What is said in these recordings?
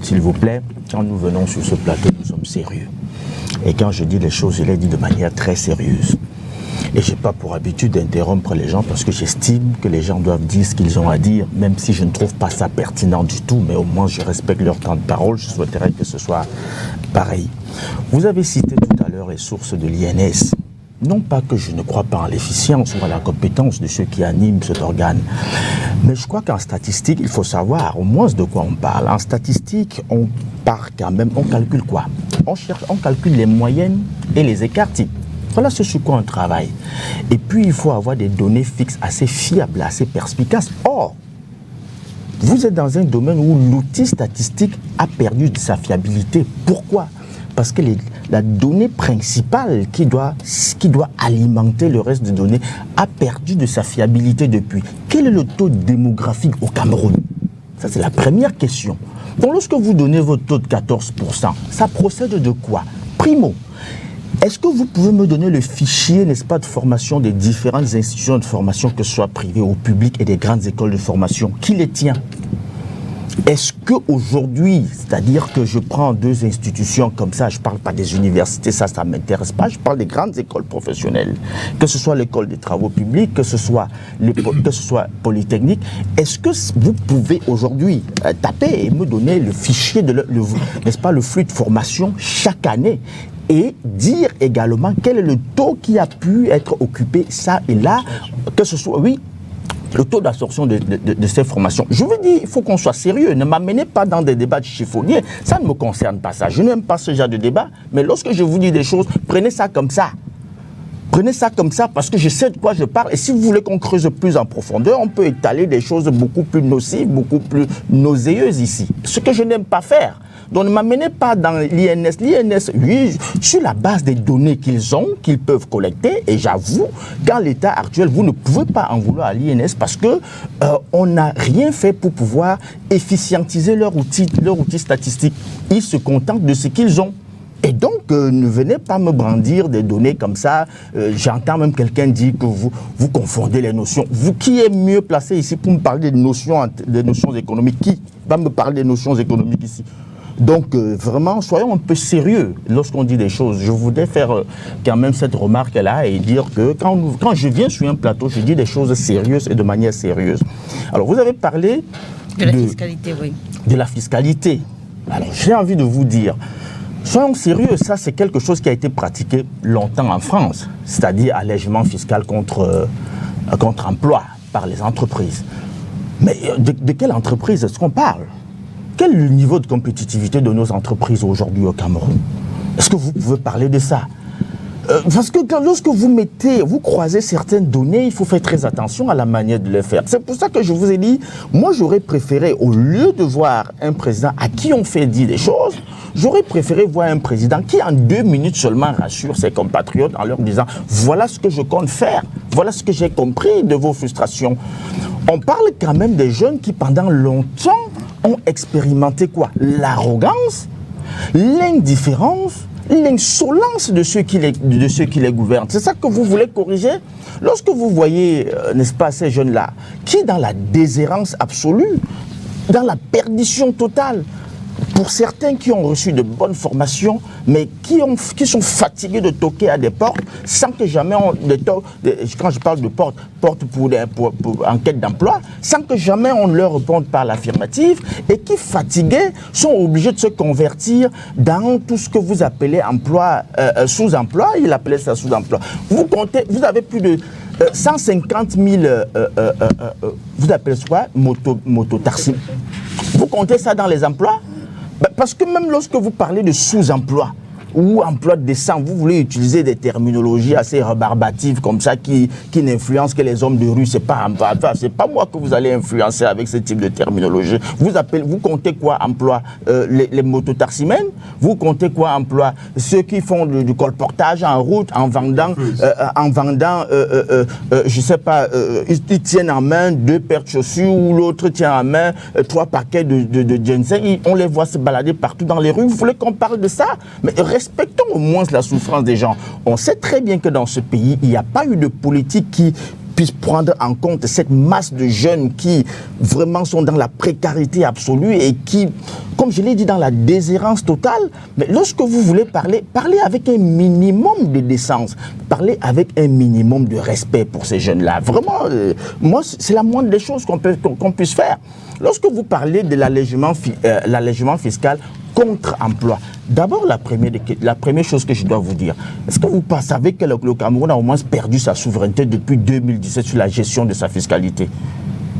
S'il vous plaît, quand nous venons sur ce plateau, nous sommes sérieux. Et quand je dis les choses, je les dis de manière très sérieuse. Et je n'ai pas pour habitude d'interrompre les gens parce que j'estime que les gens doivent dire ce qu'ils ont à dire, même si je ne trouve pas ça pertinent du tout, mais au moins je respecte leur temps de parole, je souhaiterais que ce soit pareil. Vous avez cité tout à l'heure les sources de l'INS. Non pas que je ne crois pas en l'efficience ou à la compétence de ceux qui animent cet organe, mais je crois qu'en statistique, il faut savoir au moins de quoi on parle. En statistique, on part quand même, on calcule quoi? On calcule les moyennes et les écarts types. Voilà ce sur quoi on travaille. Et puis, il faut avoir des données fixes assez fiables, assez perspicaces. Or, vous êtes dans un domaine où l'outil statistique a perdu de sa fiabilité. Pourquoi? Parce que la donnée principale qui doit alimenter le reste des données a perdu de sa fiabilité depuis. Quel est le taux démographique au Cameroun? Ça, c'est la première question. Donc, lorsque vous donnez votre taux de 14%, ça procède de quoi? Primo, est-ce que vous pouvez me donner le fichier, n'est-ce pas, de formation des différentes institutions de formation, que ce soit privées ou publiques, et des grandes écoles de formation? Qui les tient? Est-ce qu'aujourd'hui, c'est-à-dire que je prends deux institutions comme ça, je ne parle pas des universités, ça ne m'intéresse pas, je parle des grandes écoles professionnelles, que ce soit l'école des travaux publics, que ce soit Polytechnique, est-ce que vous pouvez aujourd'hui taper et me donner le fichier, n'est-ce pas, le flux de formation chaque année et dire également quel est le taux qui a pu être occupé ça et là, que ce soit, oui, le taux d'absorption de ces formations. Je veux dire, il faut qu'on soit sérieux. Ne m'amenez pas dans des débats de chiffonniers. Ça ne me concerne pas ça. Je n'aime pas ce genre de débat. Mais lorsque je vous dis des choses, prenez ça comme ça. Prenez ça comme ça parce que je sais de quoi je parle. Et si vous voulez qu'on creuse plus en profondeur, on peut étaler des choses beaucoup plus nocives, beaucoup plus nauséeuses ici. Ce que je n'aime pas faire. Donc ne m'amenez pas dans l'INS. L'INS, oui, sur la base des données qu'ils ont, qu'ils peuvent collecter, et j'avoue qu'en l'état actuel, vous ne pouvez pas en vouloir à l'INS parce que on n'a rien fait pour pouvoir efficientiser leur outil statistique. Ils se contentent de ce qu'ils ont. Et donc, ne venez pas me brandir des données comme ça. J'entends même quelqu'un dire que vous confondez les notions. Vous, qui est mieux placé ici pour me parler des notions économiques? Qui va me parler des notions économiques ici? Donc, vraiment, soyons un peu sérieux lorsqu'on dit des choses. Je voudrais faire quand même cette remarque-là et dire que quand je viens sur un plateau, je dis des choses sérieuses et de manière sérieuse. Alors, vous avez parlé de la fiscalité, oui. De la fiscalité. Alors, j'ai envie de vous dire, soyons sérieux, ça c'est quelque chose qui a été pratiqué longtemps en France, c'est-à-dire allègement fiscal contre emploi par les entreprises. Mais de quelle entreprise est-ce qu'on parle? Quel est le niveau de compétitivité de nos entreprises aujourd'hui au Cameroun? Est-ce que vous pouvez parler de ça? Parce que lorsque vous croisez certaines données, il faut faire très attention à la manière de les faire. C'est pour ça que je vous ai dit, moi j'aurais préféré, au lieu de voir un président à qui on fait dire des choses, j'aurais préféré voir un président qui en 2 minutes seulement rassure ses compatriotes en leur disant « Voilà ce que je compte faire, voilà ce que j'ai compris de vos frustrations ». On parle quand même des jeunes qui pendant longtemps ont expérimenté quoi? L'arrogance, l'indifférence, l'insolence de ceux qui les gouvernent. C'est ça que vous voulez corriger? Lorsque vous voyez, n'est-ce pas, ces jeunes-là, qui dans la déshérence absolue, dans la perdition totale, pour certains qui ont reçu de bonnes formations, mais qui sont fatigués de toquer à des portes sans que jamais quand je parle de porte pour en quête d'emploi, sans que jamais on leur réponde par l'affirmative, et qui, fatigués, sont obligés de se convertir dans tout ce que vous appelez emploi, sous-emploi. Il appelait ça sous-emploi. Vous avez plus de 150 000, vous appelez ça quoi? Mototaxi. Vous comptez ça dans les emplois? Parce que même lorsque vous parlez de sous-emploi ou emploi décent, vous voulez utiliser des terminologies assez rébarbatives comme ça qui n'influencent que les hommes de rue. C'est pas moi que vous allez influencer avec ce type de terminologie. Vous comptez quoi emploi? Les mototaximens? Vous comptez quoi emploi? Ceux qui font du colportage en route en vendant, je sais pas, ils tiennent en main 2 paires de chaussures ou l'autre tient en main 3 paquets de ginseng. On les voit se balader partout dans les rues. Vous voulez qu'on parle de ça? Mais respectons au moins la souffrance des gens. On sait très bien que dans ce pays, il n'y a pas eu de politique qui puisse prendre en compte cette masse de jeunes qui vraiment sont dans la précarité absolue et qui, comme je l'ai dit, dans la déshérence totale. Mais lorsque vous voulez parler, parlez avec un minimum de décence, parlez avec un minimum de respect pour ces jeunes-là. Vraiment, moi, c'est la moindre des choses qu'on puisse faire. Lorsque vous parlez de l'allègement fiscal contre emploi, d'abord la première chose que je dois vous dire, est-ce que vous savez que le Cameroun a au moins perdu sa souveraineté depuis 2017 sur la gestion de sa fiscalité?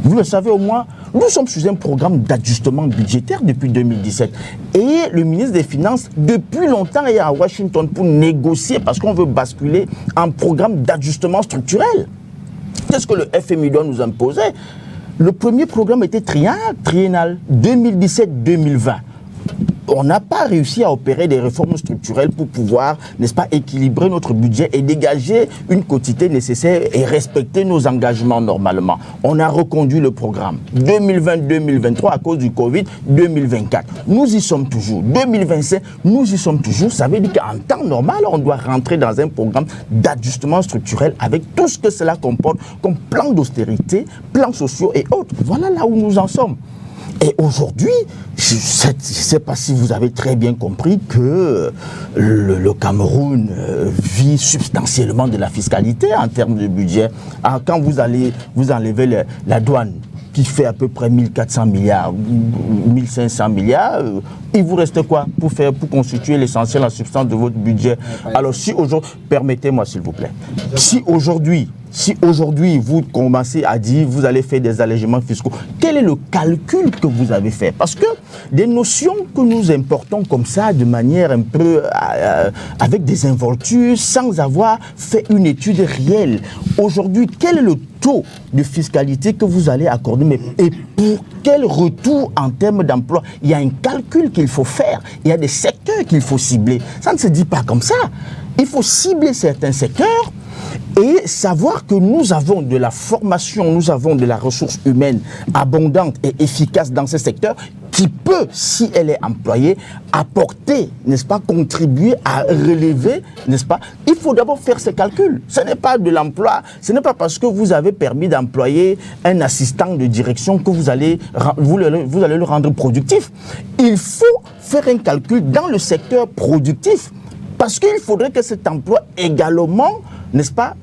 Vous le savez au moins, nous sommes sous un programme d'ajustement budgétaire depuis 2017. Et le ministre des Finances, depuis longtemps, est à Washington pour négocier parce qu'on veut basculer en programme d'ajustement structurel. Qu'est-ce que le FMI doit nous imposer? Le premier programme était triennal, 2017-2020. On n'a pas réussi à opérer des réformes structurelles pour pouvoir, n'est-ce pas, équilibrer notre budget et dégager une quotité nécessaire et respecter nos engagements normalement. On a reconduit le programme 2020-2023 à cause du Covid, 2024. Nous y sommes toujours. 2025, nous y sommes toujours. Ça veut dire qu'en temps normal, on doit rentrer dans un programme d'ajustement structurel avec tout ce que cela comporte comme plan d'austérité, plans sociaux et autres. Voilà là où nous en sommes. Et aujourd'hui, je ne sais pas si vous avez très bien compris que le Cameroun vit substantiellement de la fiscalité en termes de budget. Alors, quand vous enlevez la douane, qui fait à peu près 1400 milliards, 1500 milliards, il vous reste quoi pour constituer l'essentiel, la substance de votre budget? Alors si aujourd'hui, permettez-moi s'il vous plaît, si aujourd'hui vous commencez à dire vous allez faire des allègements fiscaux, quel est le calcul que vous avez fait? Parce que des notions que nous importons comme ça de manière un peu avec des involtures sans avoir fait une étude réelle. Aujourd'hui, quel est le taux de fiscalité que vous allez accorder et pour quel retour en termes d'emploi? Il y a un calcul qu'il faut faire, il y a des secteurs qu'il faut cibler. Ça ne se dit pas comme ça. Il faut cibler certains secteurs et savoir que nous avons de la formation, nous avons de la ressource humaine abondante et efficace dans ces secteurs qui peut, si elle est employée, apporter, n'est-ce pas, contribuer à relever, n'est-ce pas? Il faut d'abord faire ces calculs. Ce n'est pas de l'emploi, ce n'est pas parce que vous avez permis d'employer un assistant de direction que vous allez le rendre productif. Il faut faire un calcul dans le secteur productif parce qu'il faudrait que cet emploi également, n'est-ce pas,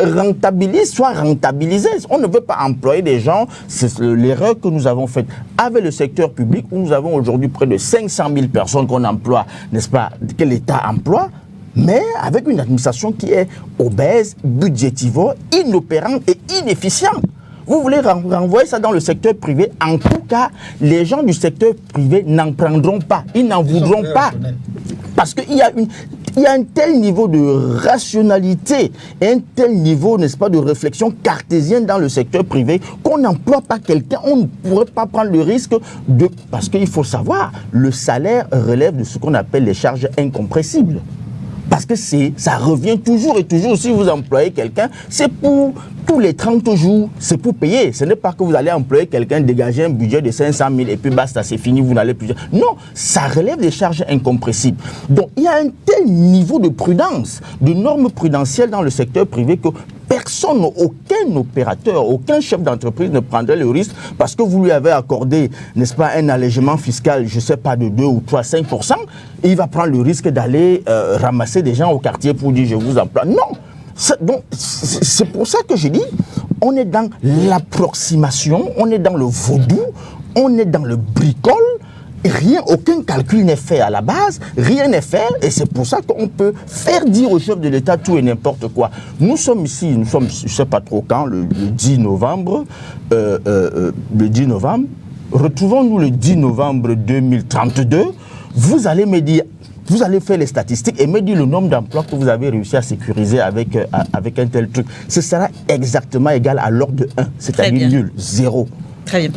soit rentabilisé. On ne veut pas employer des gens, c'est l'erreur que nous avons faite avec le secteur public où nous avons aujourd'hui près de 500 000 personnes qu'on emploie, n'est-ce pas, que l'État emploie, mais avec une administration qui est obèse, budgétivore, inopérante et inefficiente. Vous voulez renvoyer ça dans le secteur privé? En tout cas, les gens du secteur privé n'en prendront pas, ils n'en voudront pas. Parce qu'il y a un tel niveau de rationalité et un tel niveau, n'est-ce pas, de réflexion cartésienne dans le secteur privé qu'on n'emploie pas quelqu'un, on ne pourrait pas prendre le risque de... Parce qu'il faut savoir, le salaire relève de ce qu'on appelle les charges incompressibles. Parce que ça revient toujours et toujours. Si vous employez quelqu'un, c'est pour tous les 30 jours, c'est pour payer. Ce n'est pas que vous allez employer quelqu'un, dégager un budget de 500 000 et puis basta, c'est fini, vous n'allez plus... Non, ça relève des charges incompressibles. Donc, il y a un tel niveau de prudence, de normes prudentielles dans le secteur privé que personne, aucun opérateur, aucun chef d'entreprise ne prendrait le risque parce que vous lui avez accordé, n'est-ce pas, un allègement fiscal, je ne sais pas, de 2 ou 3, 5%, et il va prendre le risque d'aller ramasser des gens au quartier pour dire je vous emploie. Non! Donc, c'est pour ça que je dis, on est dans l'approximation, on est dans le vaudou, on est dans le bricole. Rien, aucun calcul n'est fait à la base, rien n'est fait, et c'est pour ça qu'on peut faire dire au chef de l'État tout et n'importe quoi. Nous sommes ici, je ne sais pas trop quand, le 10 novembre, retrouvons-nous le 10 novembre 2032, vous allez me dire, vous allez faire les statistiques et me dire le nombre d'emplois que vous avez réussi à sécuriser avec un tel truc. Ce sera exactement égal à l'ordre de 1, c'est-à-dire nul, 0. Très bien.